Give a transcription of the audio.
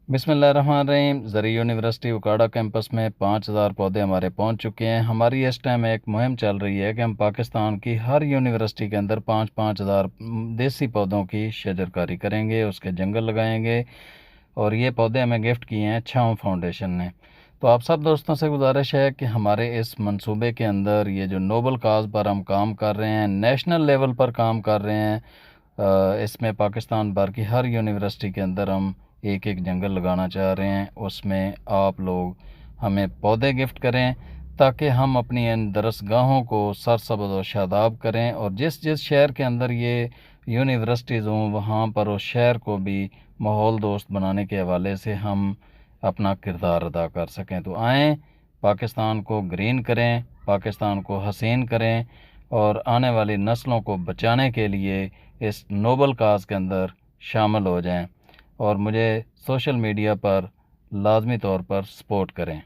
बिस्मिल्लाहिर्रहमानिर्रहीम। ज़री यूनिवर्सिटी उकाड़ा कैंपस में 5000 पौधे हमारे पहुंच चुके हैं। हमारी इस टाइम एक मुहिम चल रही है कि हम पाकिस्तान की हर यूनिवर्सिटी के अंदर 5-5 हज़ार देसी पौधों की शजरकारी करेंगे, उसके जंगल लगाएंगे। और ये पौधे हमें गिफ्ट किए हैं छाँव फाउंडेशन ने। तो आप सब दोस्तों से गुजारिश है कि हमारे इस मंसूबे के अंदर ये जो नोबल काज पर हम काम कर रहे हैं, नेशनल लेवल पर काम कर रहे हैं, इसमें पाकिस्तान भर की हर यूनिवर्सिटी के अंदर हम एक एक जंगल लगाना चाह रहे हैं। उसमें आप लोग हमें पौधे गिफ्ट करें ताकि हम अपनी इन दरसगाहों को सरसब्ज़ और शादाब करें, और जिस जिस शहर के अंदर ये यूनिवर्सिटीज़ हों वहाँ पर उस शहर को भी माहौल दोस्त बनाने के हवाले से हम अपना किरदार अदा कर सकें। तो आएँ, पाकिस्तान को ग्रीन करें, पाकिस्तान को हसीन करें, और आने वाली नस्लों को बचाने के लिए इस नोबल काज के अंदर शामिल हो जाएं, और मुझे सोशल मीडिया पर लाजमी तौर पर सपोर्ट करें।